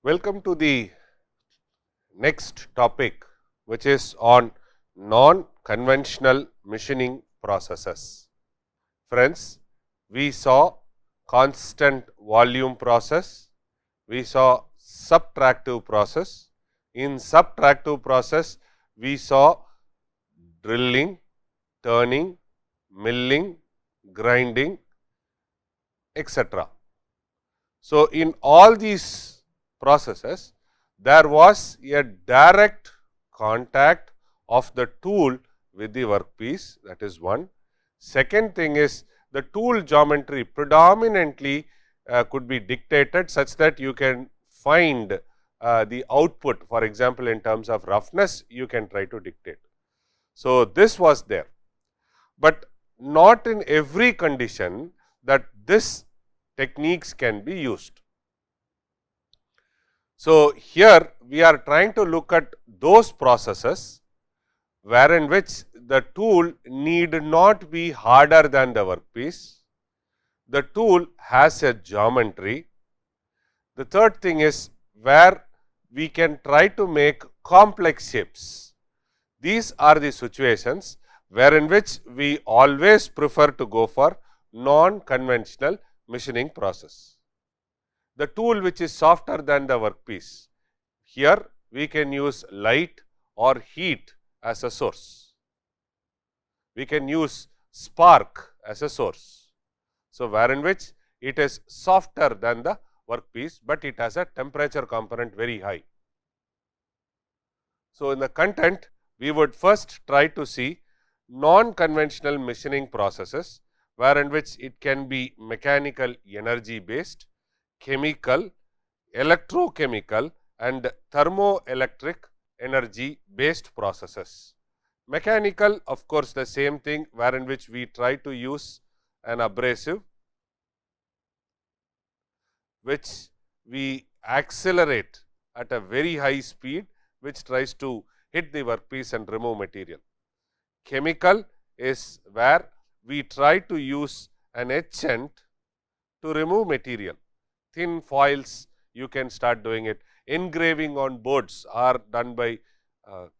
Welcome to the next topic, which is on non-conventional machining processes. Friends, we saw constant volume process, we saw subtractive process. In subtractive process, we saw drilling, turning, milling, grinding, etc. So, in all these processes, there was a direct contact of the tool with the workpiece, that is one. Second thing is, the tool geometry predominantly could be dictated such that you can find the output. For example, in terms of roughness, you can try to dictate. So, this was there, but not in every condition that this techniques can be used. So, here we are trying to look at those processes wherein which the tool need not be harder than the workpiece, the tool has a geometry. The third thing is where we can try to make complex shapes. These are the situations wherein which we always prefer to go for non-conventional machining process. The tool which is softer than the workpiece, here we can use light or heat as a source. We can use spark as a source. So, wherein which it is softer than the workpiece, but it has a temperature component very high. So, in the content we would first try to see non-conventional machining processes, wherein which it can be mechanical energy based, chemical, electrochemical and thermoelectric energy based processes. Mechanical, of course, the same thing, wherein which we try to use an abrasive which we accelerate at a very high speed, which tries to hit the workpiece and remove material. Chemical is where we try to use an etchant to remove material. Thin foils, you can start doing it. Engraving on boards are done by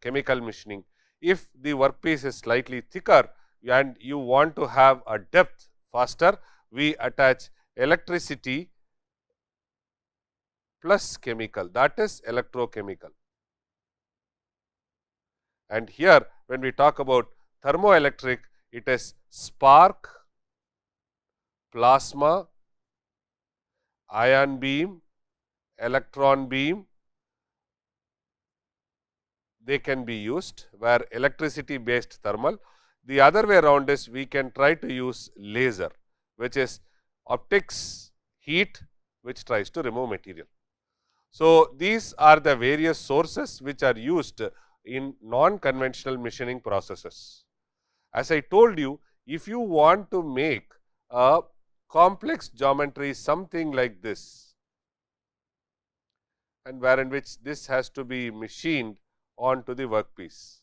chemical machining. If the workpiece is slightly thicker and you want to have a depth faster, we attach electricity plus chemical, that is electrochemical. And here when we talk about thermoelectric, it is spark, plasma, ion beam, electron beam, they can be used, where electricity based thermal. The other way around is we can try to use laser, which is optics heat, which tries to remove material. So, these are the various sources which are used in non-conventional machining processes. As I told you, if you want to make a complex geometry something like this, and wherein which this has to be machined onto the workpiece.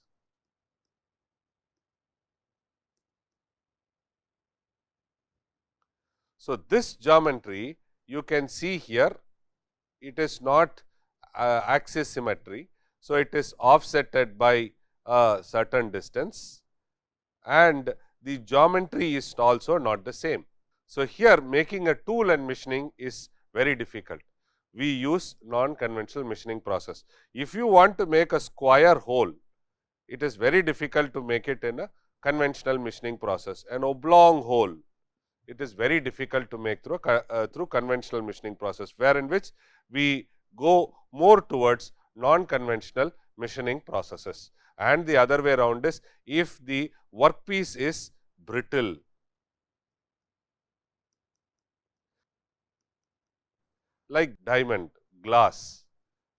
So, this geometry you can see here, it is not axis symmetry. So, it is offsetted by a certain distance and the geometry is also not the same. So, here making a tool and machining is very difficult. We use non-conventional machining process. If you want to make a square hole, it is very difficult to make it in a conventional machining process. An oblong hole, it is very difficult to make through conventional machining process, wherein which we go more towards non-conventional machining processes. And the other way around is, if the workpiece is brittle, like diamond, glass,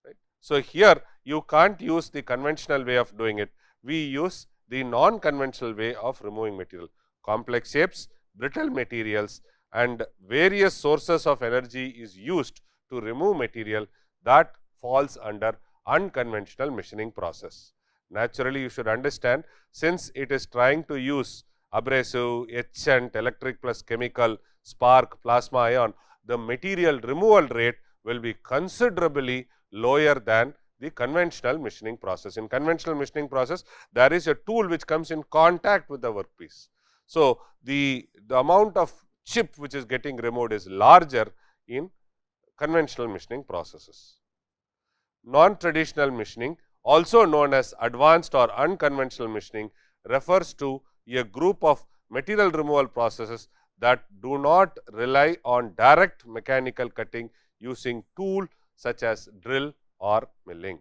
right. So, here you can't use the conventional way of doing it, we use the non-conventional way of removing material. Complex shapes, brittle materials and various sources of energy is used to remove material, that falls under unconventional machining process. Naturally, you should understand, since it is trying to use abrasive, etchant, electric plus chemical, spark, plasma ion, the material removal rate will be considerably lower than the conventional machining process. In conventional machining process, there is a tool which comes in contact with the workpiece. So, the amount of chip which is getting removed is larger in conventional machining processes. Non-traditional machining, also known as advanced or unconventional machining, refers to a group of material removal processes that do not rely on direct mechanical cutting using tool such as drill or milling.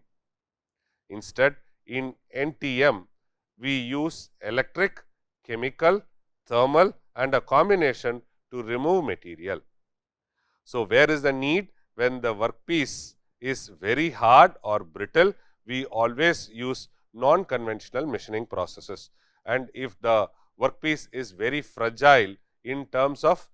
Instead, in NTM, we use electric, chemical, thermal and a combination to remove material. So, where is the need? When the workpiece is very hard or brittle, we always use non-conventional machining processes, and if the workpiece is very fragile in terms of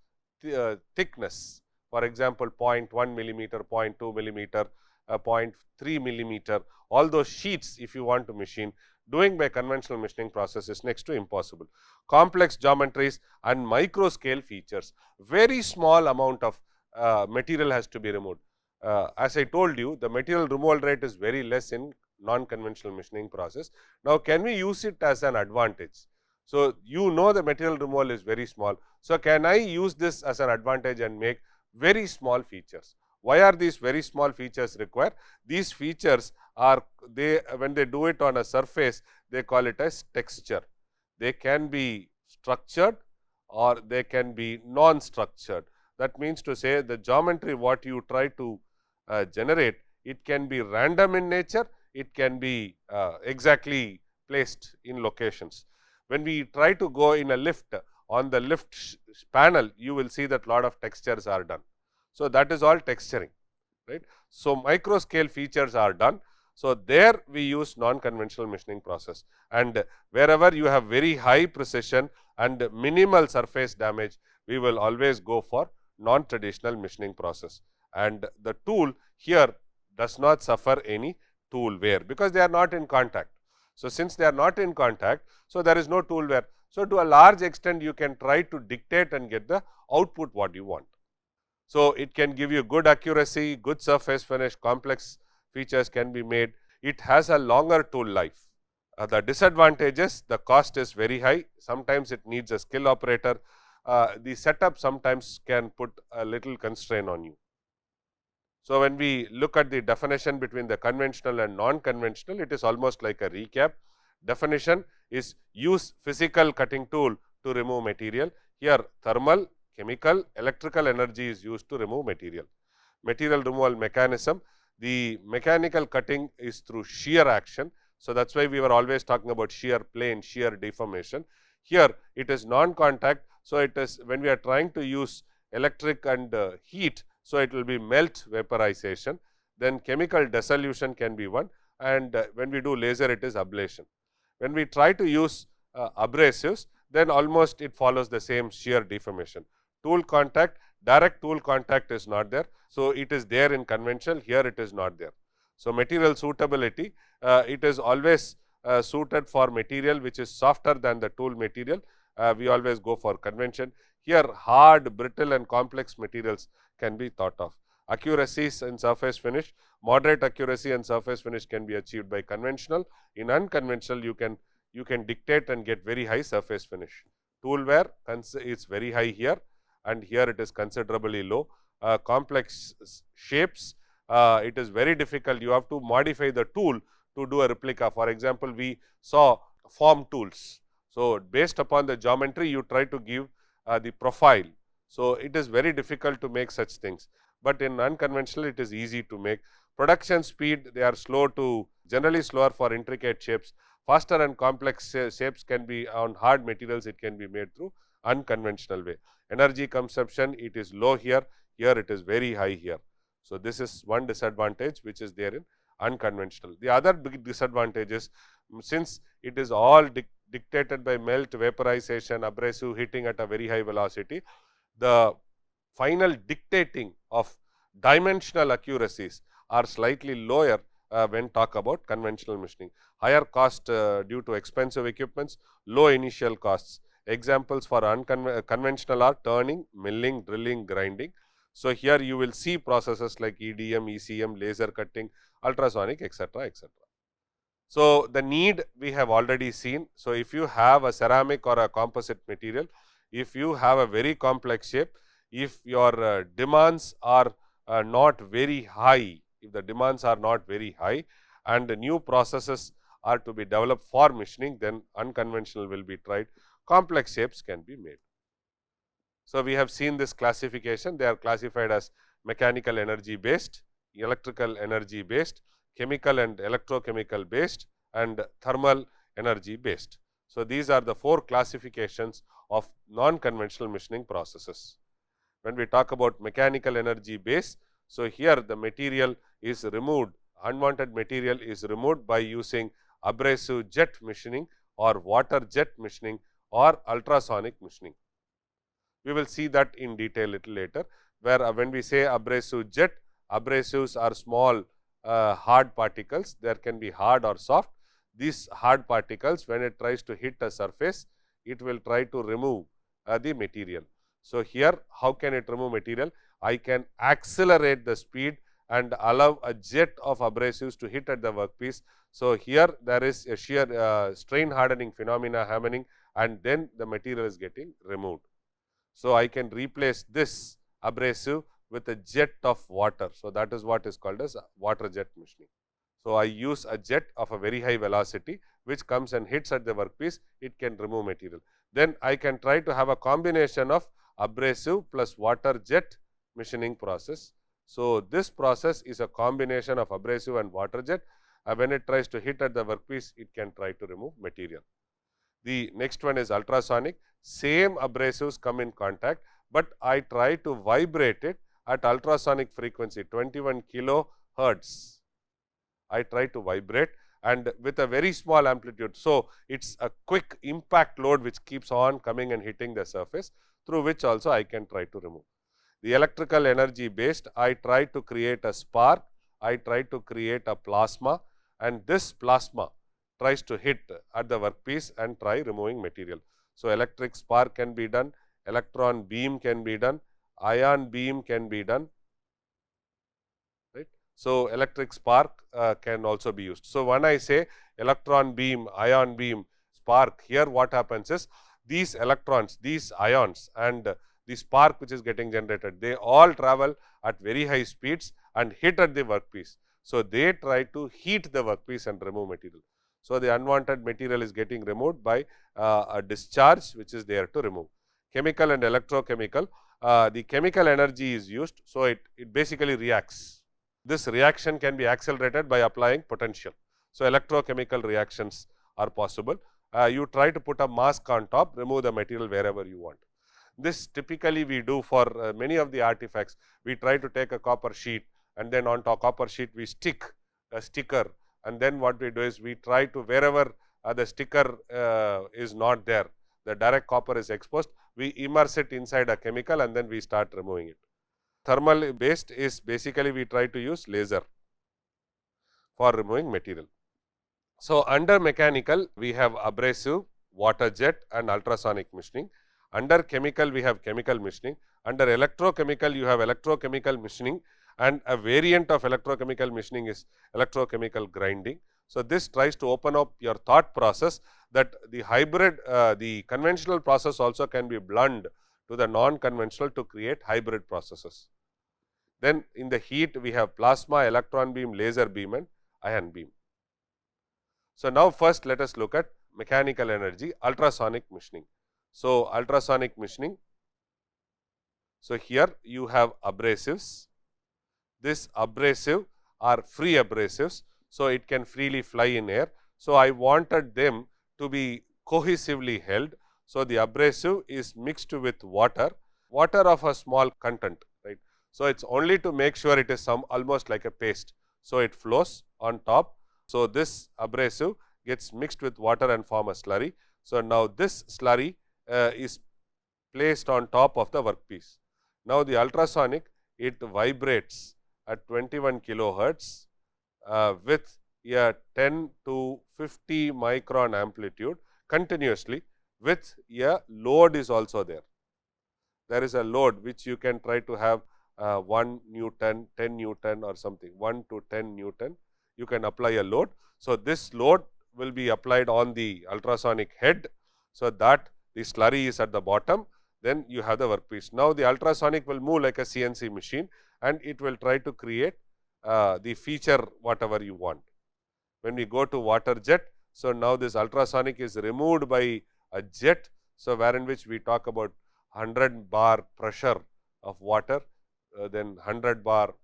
thickness, for example 0.1 millimeter, 0.2 millimeter, 0.3 millimeter, all those sheets if you want to machine, doing by conventional machining process is next to impossible. Complex geometries and micro scale features, very small amount of material has to be removed. As I told you, the material removal rate is very less in non-conventional machining process. Now, can we use it as an advantage? So, you know the material removal is very small. So, can I use this as an advantage and make very small features? Why are these very small features required? These features are when they do it on a surface, they call it as texture. They can be structured or they can be non-structured. That means to say the geometry what you try to generate, it can be random in nature, it can be exactly placed in locations. When we try to go in a lift, on the lift panel, you will see that lot of textures are done. So, that is all texturing, right. So, micro scale features are done. So, there we use non-conventional machining process, and wherever you have very high precision and minimal surface damage, we will always go for non-traditional machining process, and the tool here does not suffer any tool wear because they are not in contact. So, since they are not in contact, so there is no tool wear. So, to a large extent you can try to dictate and get the output what you want. So, it can give you good accuracy, good surface finish, complex features can be made. It has a longer tool life. The disadvantages, the cost is very high, sometimes it needs a skill operator, the setup sometimes can put a little constraint on you. So, when we look at the definition between the conventional and non-conventional, it is almost like a recap. Definition is use physical cutting tool to remove material. Here thermal, chemical, electrical energy is used to remove material. Material removal mechanism, the mechanical cutting is through shear action. So, that is why we were always talking about shear plane, shear deformation. Here it is non-contact. So, it is when we are trying to use electric and heat. So, it will be melt vaporization, then chemical dissolution can be one, and when we do laser it is ablation. When we try to use abrasives, then almost it follows the same shear deformation. Tool contact, direct tool contact is not there. So, it is there in conventional, here it is not there. So, material suitability, it is always suited for material which is softer than the tool material. We always go for convention. Here hard, brittle and complex materials can be thought of. Accuracies in surface finish, moderate accuracy and surface finish can be achieved by conventional. In unconventional, you can dictate and get very high surface finish. Tool wear is very high here, and here it is considerably low. Complex shapes, it is very difficult. You have to modify the tool to do a replica. For example, we saw form tools. So, based upon the geometry, you try to give the profile. So, it is very difficult to make such things, but in unconventional it is easy to make. Production speed, they are slow to, generally slower for intricate shapes. Faster and complex shapes can be on hard materials, it can be made through unconventional way. Energy consumption, it is low here, here it is very high here. So, this is one disadvantage which is there in unconventional. The other big disadvantage is, since it is all dictated by melt, vaporization, abrasive, heating at a very high velocity, the final dictating of dimensional accuracies are slightly lower when talk about conventional machining. Higher cost due to expensive equipments, low initial costs. Examples for conventional are turning, milling, drilling, grinding. So, here you will see processes like EDM, ECM, laser cutting, ultrasonic, etc., etc. So, the need we have already seen. So, if you have a ceramic or a composite material, if you have a very complex shape, if your demands are not very high, if the demands are not very high and the new processes are to be developed for machining, then unconventional will be tried, complex shapes can be made. So, we have seen this classification. They are classified as mechanical energy based, electrical energy based, chemical and electrochemical based, and thermal energy based. So, these are the 4 classifications of non-conventional machining processes. When we talk about mechanical energy base, so here the material is removed, unwanted material is removed by using abrasive jet machining or water jet machining or ultrasonic machining. We will see that in detail little later, where when we say abrasive jet, abrasives are small hard particles. There can be hard or soft. These hard particles, when it tries to hit a surface, it will try to remove the material. So, here how can it remove material? I can accelerate the speed and allow a jet of abrasives to hit at the workpiece. So, here there is a shear strain hardening phenomena happening, and then the material is getting removed. So, I can replace this abrasive with a jet of water. So, that is what is called as water jet machining. So, I use a jet of a very high velocity which comes and hits at the workpiece, it can remove material. Then I can try to have a combination of abrasive plus water jet machining process. So, this process is a combination of abrasive and water jet. When it tries to hit at the workpiece, it can try to remove material. The next one is ultrasonic. Same abrasives come in contact, but I try to vibrate it at ultrasonic frequency 21 kilohertz. I try to vibrate and with a very small amplitude. So, it is a quick impact load which keeps on coming and hitting the surface, through which also I can try to remove. The electrical energy based, I try to create a spark, I try to create a plasma, and this plasma tries to hit at the workpiece and try removing material. So, electric spark can be done, electron beam can be done, ion beam can be done, right. So, electric spark can also be used. So, when I say electron beam, ion beam, spark, here what happens is these electrons, these ions and the spark which is getting generated, they all travel at very high speeds and hit at the workpiece. So, they try to heat the workpiece and remove material. So, the unwanted material is getting removed by a discharge which is there to remove. Chemical and electrochemical, the chemical energy is used. So, it basically reacts. This reaction can be accelerated by applying potential. So, electrochemical reactions are possible. You try to put a mask on top, remove the material wherever you want. This typically we do for many of the artifacts. We try to take a copper sheet and then on top copper sheet we stick a sticker, and then what we do is we try to wherever the sticker is not there, the direct copper is exposed, we immerse it inside a chemical and then we start removing it. Thermal based is basically we try to use laser for removing material. So, under mechanical we have abrasive, water jet and ultrasonic machining. Under chemical we have chemical machining. Under electrochemical you have electrochemical machining, and a variant of electrochemical machining is electrochemical grinding. So, this tries to open up your thought process that the hybrid, the conventional process also can be blunt to the non-conventional to create hybrid processes. Then in the heat we have plasma, electron beam, laser beam and ion beam. So, now first let us look at mechanical energy, ultrasonic machining. So, ultrasonic machining. So, here you have abrasives. This abrasive are free abrasives. So, it can freely fly in air. So, I wanted them to be cohesively held. So, the abrasive is mixed with water, water of a small content, right. So, it is only to make sure it is some almost like a paste. So, it flows on top. So, this abrasive gets mixed with water and form a slurry. So, now this slurry is placed on top of the workpiece. Now, the ultrasonic, it vibrates at 21 kilohertz with a 10 to 50 micron amplitude continuously, with a load is also there. There is a load which you can try to have 1 Newton, 10 Newton or something, 1 to 10 Newton, you can apply a load. So, this load will be applied on the ultrasonic head. So, that the slurry is at the bottom, then you have the workpiece. Now, the ultrasonic will move like a CNC machine and it will try to create the feature whatever you want. When we go to water jet, so now this ultrasonic is removed by a jet. So, wherein which we talk about 100 bar pressure of water, then 100 bar,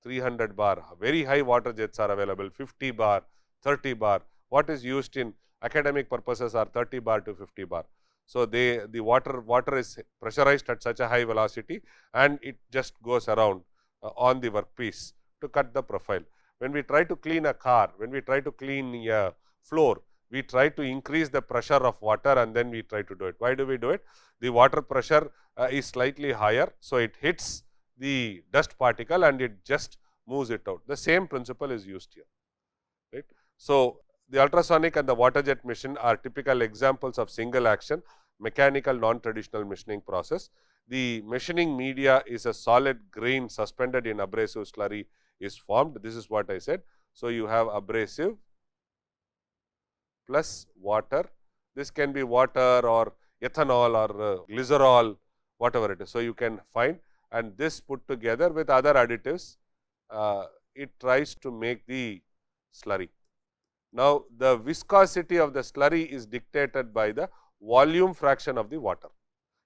300 bar, very high water jets are available, 50 bar, 30 bar. What is used in academic purposes are 30 bar to 50 bar. So, the water is pressurized at such a high velocity and it just goes around on the workpiece to cut the profile. When we try to clean a car, when we try to clean a floor, we try to increase the pressure of water and then we try to do it. Why do we do it? The water pressure is slightly higher, so it hits the dust particle and it just moves it out. The same principle is used here, right. So, the ultrasonic and the water jet machine are typical examples of single action mechanical non-traditional machining process. The machining media is a solid grain suspended in abrasive slurry is formed. This is what I said. So, you have abrasive plus water. This can be water or ethanol or glycerol, whatever it is. So, you can find, and this put together with other additives, it tries to make the slurry. Now, the viscosity of the slurry is dictated by the volume fraction of the water.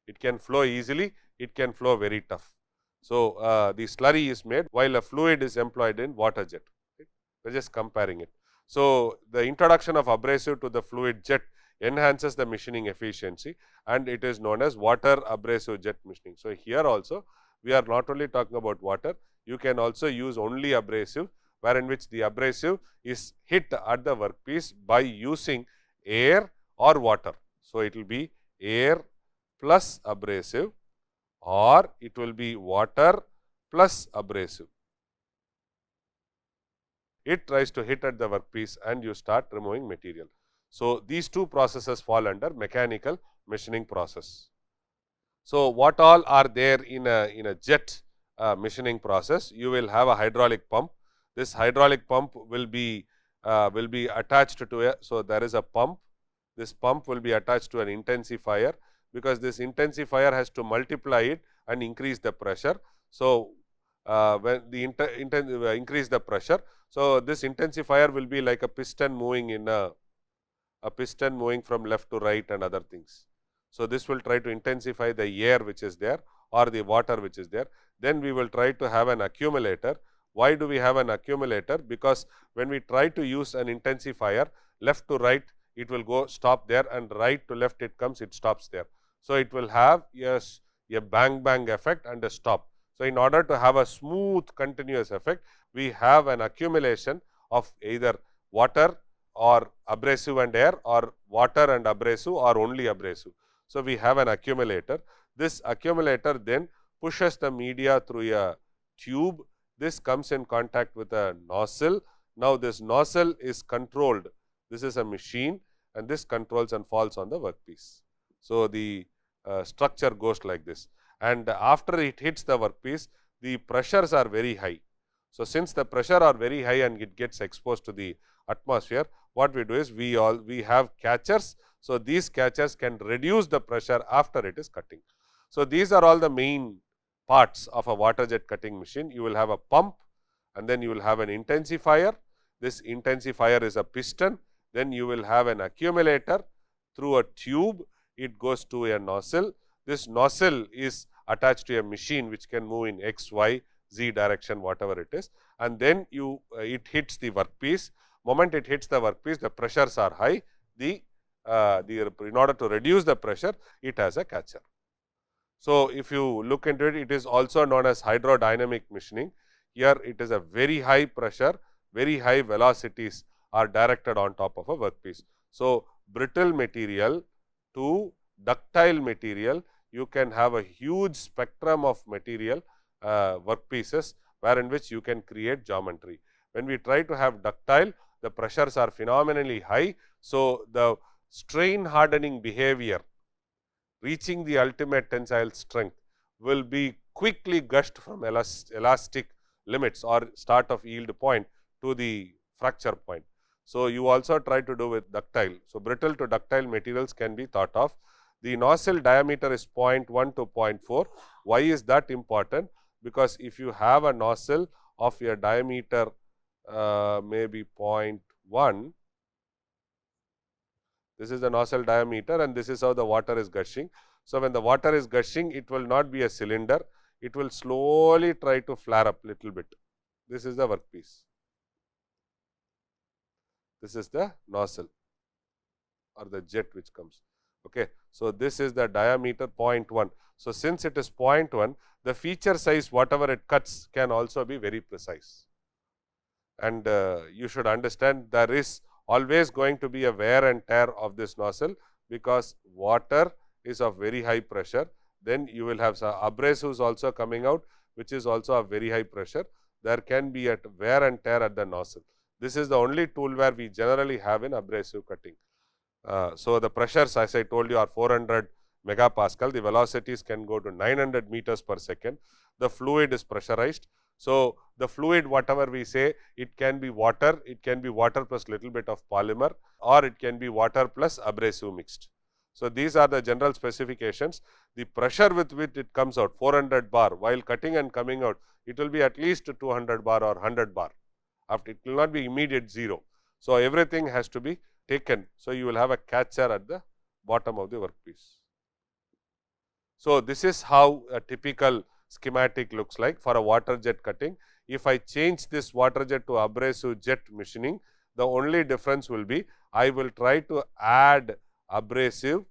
It can flow easily, it can flow very tough. So, the slurry is made while a fluid is employed in water jet. Okay. We are just comparing it. So, the introduction of abrasive to the fluid jet enhances the machining efficiency and it is known as water abrasive jet machining. So, here also we are not only talking about water, you can also use only abrasive, wherein which the abrasive is hit at the workpiece by using air or water. So, it will be air plus abrasive or it will be water plus abrasive. It tries to hit at the workpiece and you start removing material. So, these two processes fall under mechanical machining process. So, what all are there in a jet machining process? You will have a hydraulic pump. This hydraulic pump will be attached to a, so there is a pump. This pump will be attached to an intensifier, because this intensifier has to multiply it and increase the pressure. So, when the increase the pressure, so this intensifier will be like a piston moving in a piston moving from left to right and other things. So, this will try to intensify the air which is there or the water which is there. Then we will try to have an accumulator. Why do we have an accumulator? Because when we try to use an intensifier, left to right it will go stop there and right to left it comes, it stops there. So, it will have a bang bang effect and a stop. So, in order to have a smooth continuous effect, we have an accumulation of either water or abrasive and air or water and abrasive or only abrasive. So, we have an accumulator. This accumulator then pushes the media through a tube. This comes in contact with a nozzle. Now, this nozzle is controlled. This is a machine and this controls and falls on the workpiece. So, the structure goes like this, and after it hits the workpiece, the pressures are very high. So, since the pressure are very high and it gets exposed to the atmosphere, what we do is we have catchers. So, these catchers can reduce the pressure after it is cutting. So, these are all the main parts of a water jet cutting machine. You will have a pump and then you will have an intensifier. This intensifier is a piston. Then you will have an accumulator. Through a tube, it goes to a nozzle. This nozzle is attached to a machine which can move in x, y, z direction, whatever it is, and then it hits the workpiece. Moment it hits the workpiece, the pressures are high. In order to reduce the pressure, it has a catcher. So, if you look into it, it is also known as hydrodynamic machining. Here it is a very high pressure, very high velocities are directed on top of a workpiece. So, brittle material to ductile material, you can have a huge spectrum of material workpieces, wherein which you can create geometry. When we try to have ductile, the pressures are phenomenally high. So, the strain hardening behavior reaching the ultimate tensile strength will be quickly gushed from elastic limits or start of yield point to the fracture point. So, you also try to do with ductile. So, brittle to ductile materials can be thought of. The nozzle diameter is 0.1 to 0.4. Why is that important? Because if you have a nozzle of your diameter maybe 0.1, this is the nozzle diameter and this is how the water is gushing. So, when the water is gushing, it will not be a cylinder, it will slowly try to flare up little bit. This is the workpiece. This is the nozzle or the jet which comes. Okay. So, this is the diameter 0.1. So, since it is 0.1, the feature size whatever it cuts can also be very precise. And you should understand there is always going to be a wear and tear of this nozzle, because water is of very high pressure. Then you will have some abrasives also coming out, which is also of very high pressure. There can be a wear and tear at the nozzle. This is the only tool where we generally have in abrasive cutting. So, the pressures, as I told you, are 400 megapascal. The velocities can go to 900 meters per second. The fluid is pressurized. So, the fluid whatever we say, it can be water plus little bit of polymer, or it can be water plus abrasive mixed. So, these are the general specifications. The pressure with which it comes out 400 bar, while cutting and coming out, it will be at least 200 bar or 100 bar. After it will not be immediate 0. So, everything has to be taken. So, you will have a catcher at the bottom of the workpiece. So, this is how a typical schematic looks like for a water jet cutting. If I change this water jet to abrasive jet machining, the only difference will be I will try to add abrasive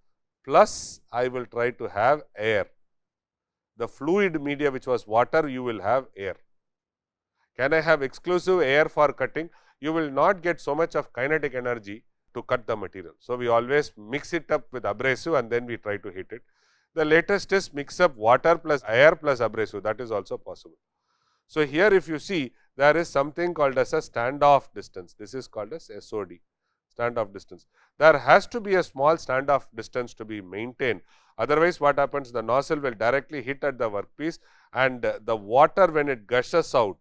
plus I will try to have air. The fluid media which was water, you will have air. Can I have exclusive air for cutting? You will not get so much of kinetic energy to cut the material. So, we always mix it up with abrasive and then we try to heat it. The latest is mix up water plus air plus abrasive, that is also possible. So, here if you see, there is something called as a standoff distance. This is called as SOD, standoff distance. There has to be a small standoff distance to be maintained. Otherwise, what happens? The nozzle will directly hit at the workpiece, and the water, when it gushes out,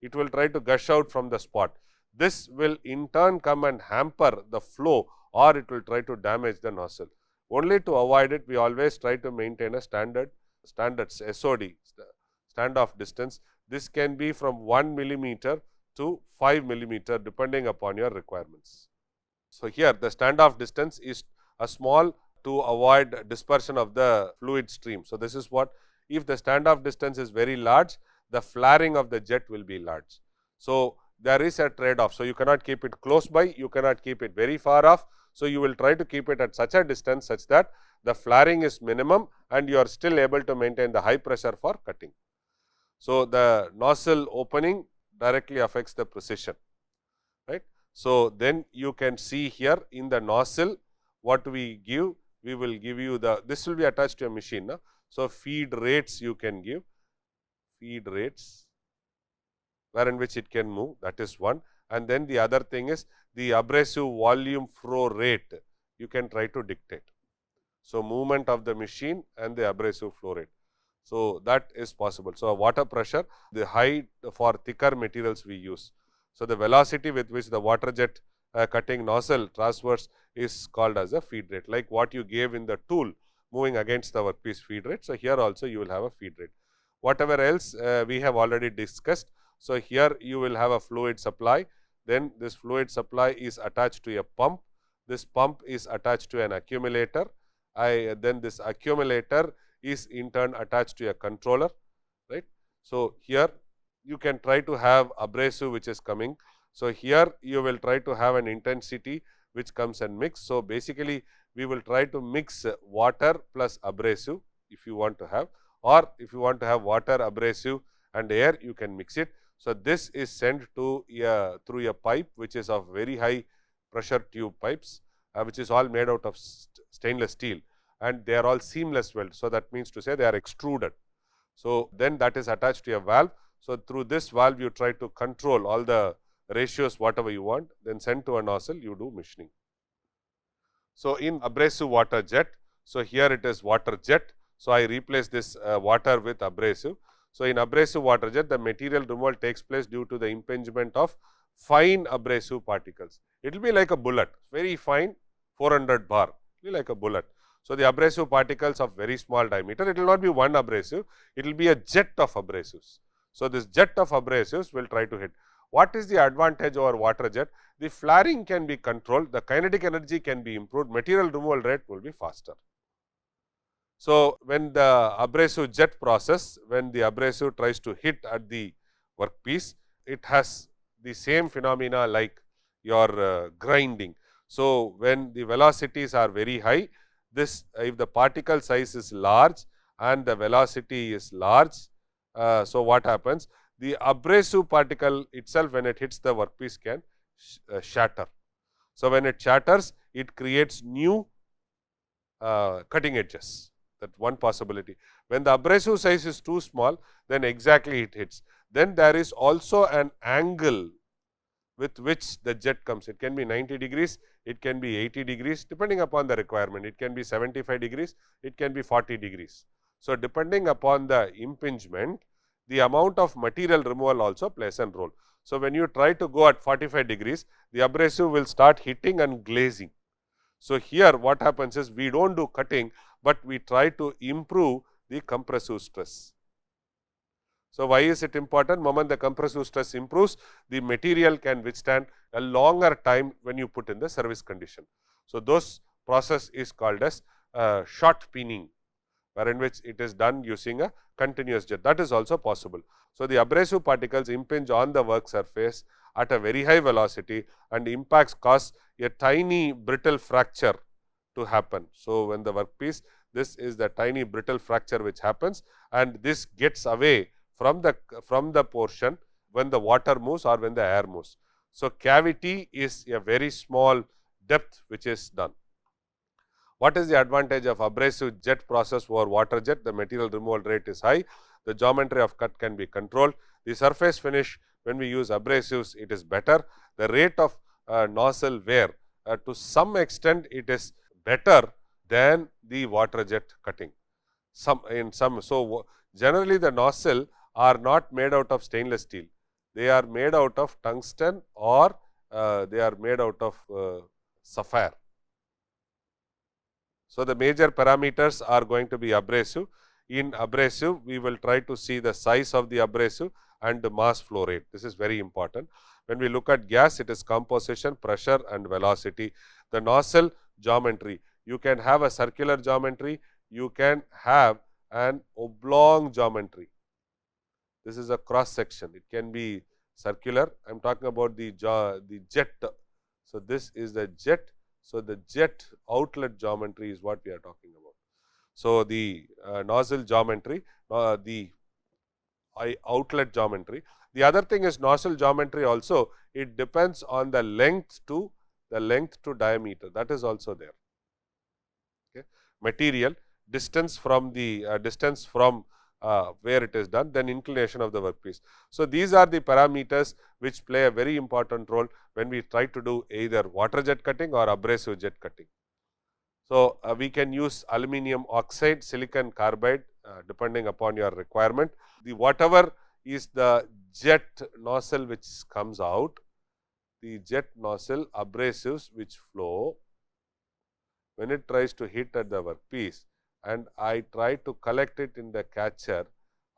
it will try to gush out from the spot. This will in turn come and hamper the flow, or it will try to damage the nozzle. Only to avoid it, we always try to maintain a standards SOD, standoff distance. This can be from 1 millimeter to 5 millimeter depending upon your requirements. So, here the standoff distance is a small to avoid dispersion of the fluid stream. So, this is what, if the standoff distance is very large, the flaring of the jet will be large. So, there is a trade off. So, you cannot keep it close by, you cannot keep it very far off. So, you will try to keep it at such a distance such that the flaring is minimum and you are still able to maintain the high pressure for cutting. So, the nozzle opening directly affects the precision, right. So, then you can see here in the nozzle what we give, we will give you the, this will be attached to a machine. No? So, feed rates you can give, feed rates where in which it can move, that is one. And then the other thing is the abrasive volume flow rate you can try to dictate. So, movement of the machine and the abrasive flow rate. So, that is possible. So, water pressure, the height for thicker materials we use. So, the velocity with which the water jet cutting nozzle transverse is called as a feed rate, like what you gave in the tool moving against the workpiece feed rate. So, here also you will have a feed rate. Whatever else we have already discussed. So, here you will have a fluid supply, then this fluid supply is attached to a pump, this pump is attached to an accumulator, then this accumulator is in turn attached to a controller, right. So, here you can try to have abrasive which is coming. So, here you will try to have an intensity which comes and mix. So, basically we will try to mix water plus abrasive if you want to have, or if you want to have water, abrasive and air, you can mix it. So, this is sent to through a pipe which is of very high pressure tube pipes, which is all made out of stainless steel, and they are all seamless weld. So, that means to say they are extruded. So, then that is attached to a valve. So, through this valve you try to control all the ratios whatever you want, then send to a nozzle, you do machining. So, in abrasive water jet, so here it is water jet. So, I replace this water with abrasive. So, in abrasive water jet, the material removal takes place due to the impingement of fine abrasive particles. It will be like a bullet, very fine, 400 bar, it will be like a bullet. So, the abrasive particles of very small diameter, it will not be one abrasive, it will be a jet of abrasives. So, this jet of abrasives will try to hit. What is the advantage over water jet? The flaring can be controlled, the kinetic energy can be improved, material removal rate will be faster. So, when the abrasive jet process, when the abrasive tries to hit at the workpiece, it has the same phenomena like your grinding. So, when the velocities are very high, this if the particle size is large and the velocity is large, so what happens? The abrasive particle itself, when it hits the workpiece, can shatter. So, when it shatters, it creates new cutting edges. That one possibility. When the abrasive size is too small, then exactly it hits. Then there is also an angle with which the jet comes. It can be 90 degrees, it can be 80 degrees, depending upon the requirement. It can be 75 degrees, it can be 40 degrees. So, depending upon the impingement, the amount of material removal also plays a role. So, when you try to go at 45 degrees, the abrasive will start hitting and glazing. So, here what happens is we do not do cutting, but we try to improve the compressive stress. So, why is it important? Moment the compressive stress improves, the material can withstand a longer time when you put in the service condition. So, those process is called as shot peening, wherein which it is done using a continuous jet, that is also possible. So, the abrasive particles impinge on the work surface at a very high velocity and impacts cause a tiny brittle fracture to happen. So, when the workpiece, this is the tiny brittle fracture which happens, and this gets away from the portion when the water moves or when the air moves. So, cavity is a very small depth which is done. What is the advantage of abrasive jet process over water jet? The material removal rate is high, the geometry of cut can be controlled, the surface finish when we use abrasives it is better, the rate of nozzle wear to some extent it is better than the water jet cutting. So, generally the nozzle are not made out of stainless steel, they are made out of tungsten or they are made out of sapphire. So, the major parameters are going to be abrasive. In abrasive, we will try to see the size of the abrasive and the mass flow rate. This is very important. When we look at gas, it is composition, pressure and velocity. The nozzle geometry, you can have a circular geometry, you can have an oblong geometry. This is a cross section, it can be circular. I am talking about the jet. So, this is the jet. So, the jet outlet geometry is what we are talking about. So, the nozzle geometry, the outlet geometry. The other thing is nozzle geometry also, it depends on the length to diameter, that is also there. Okay. Material, distance from the where it is done, then inclination of the workpiece. So, these are the parameters which play a very important role when we try to do either water jet cutting or abrasive jet cutting. So, we can use aluminum oxide, silicon carbide depending upon your requirement. The whatever is the jet nozzle which comes out, the jet nozzle abrasives which flow, when it tries to hit at the workpiece and I try to collect it in the catcher,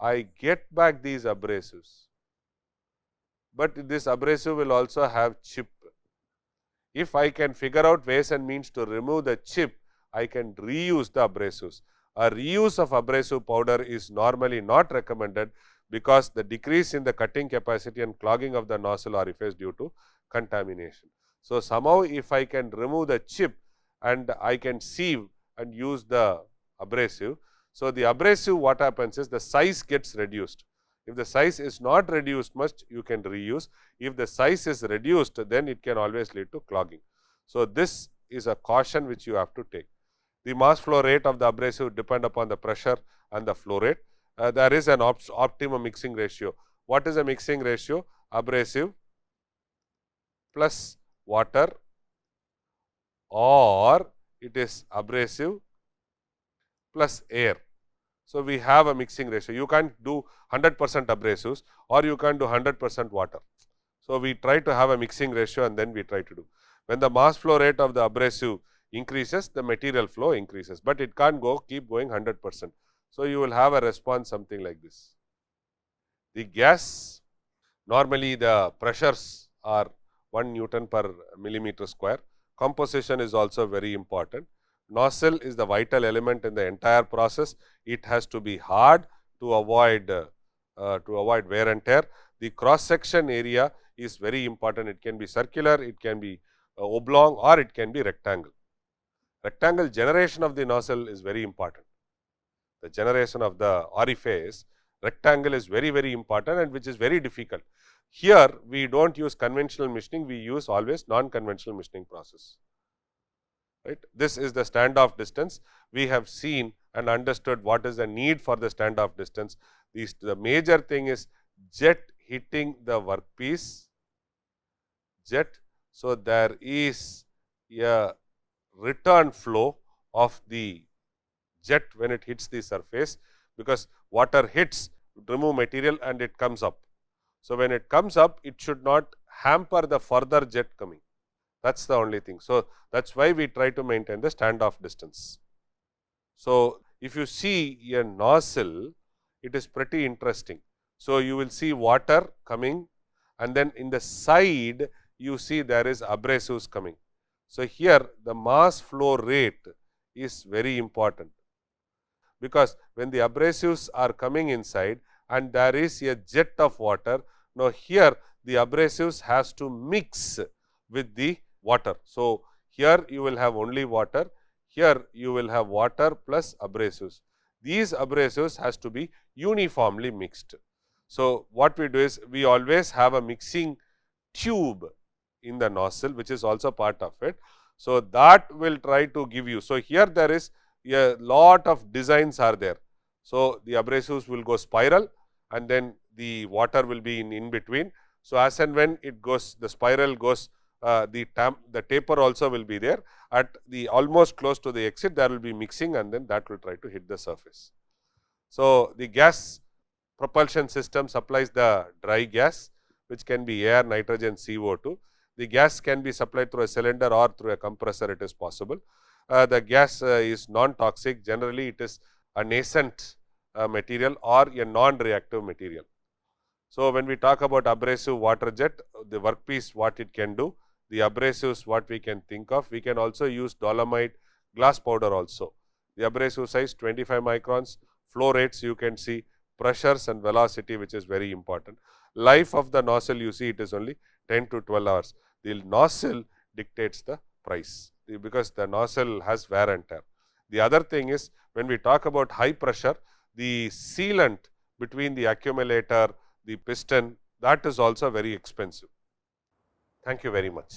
I get back these abrasives, but this abrasive will also have chip. If I can figure out ways and means to remove the chip, I can reuse the abrasives. A reuse of abrasive powder is normally not recommended because the decrease in the cutting capacity and clogging of the nozzle orifice due to contamination. So, somehow if I can remove the chip and I can sieve and use the abrasive. So, the abrasive what happens is the size gets reduced. If the size is not reduced much, you can reuse. If the size is reduced, then it can always lead to clogging. So, this is a caution which you have to take. The mass flow rate of the abrasive depend upon the pressure and the flow rate. There is an optimum mixing ratio. What is a mixing ratio? Abrasive plus water, or it is abrasive plus air. So, we have a mixing ratio. You can't do 100% abrasives or you can't do 100% water. So, we try to have a mixing ratio and then we try to do. When the mass flow rate of the abrasive increases, the material flow increases, but it can't keep going 100%. So, you will have a response something like this. The gas, normally the pressures are 1 Newton per millimeter square. Composition is also very important. Nozzle is the vital element in the entire process. It has to be hard to avoid wear and tear. The cross section area is very important. It can be circular, it can be oblong, or it can be rectangle. Rectangle generation of the nozzle is very important. The generation of the orifice, rectangle is very important and which is very difficult. Here we do not use conventional machining, we use always non-conventional machining process. Right. This is the standoff distance. We have seen and understood what is the need for the standoff distance. The major thing is jet hitting the workpiece, jet. So, there is a return flow of the jet when it hits the surface, because water hits, remove material and it comes up. So, when it comes up, it should not hamper the further jet coming. That is the only thing. So, that is why we try to maintain the standoff distance. So, if you see a nozzle, it is pretty interesting. So, you will see water coming and then in the side you see there is abrasives coming. So, here the mass flow rate is very important, because when the abrasives are coming inside and there is a jet of water, now here the abrasives has to mix with the water. So, here you will have only water, here you will have water plus abrasives. These abrasives has to be uniformly mixed. So, what we do is we always have a mixing tube in the nozzle, which is also part of it. So, that will try to give you. So, here there is a lot of designs are there. So, the abrasives will go spiral and then the water will be in between. So, as and when it goes, the spiral goes, the taper also will be there. At the almost close to the exit, there will be mixing and then that will try to hit the surface. So, the gas propulsion system supplies the dry gas, which can be air, nitrogen, CO2. The gas can be supplied through a cylinder or through a compressor, it is possible. The gas is non-toxic, generally it is a nascent material or a non-reactive material. So, when we talk about abrasive water jet, the workpiece what it can do, the abrasives what we can think of, we can also use dolomite glass powder also. The abrasive size 25 microns, flow rates you can see, pressures and velocity, which is very important. Life of the nozzle you see it is only 10 to 12 hours. The nozzle dictates the price, because the nozzle has wear and tear. The other thing is, when we talk about high pressure, the sealant between the accumulator, the piston, that is also very expensive. Thank you very much.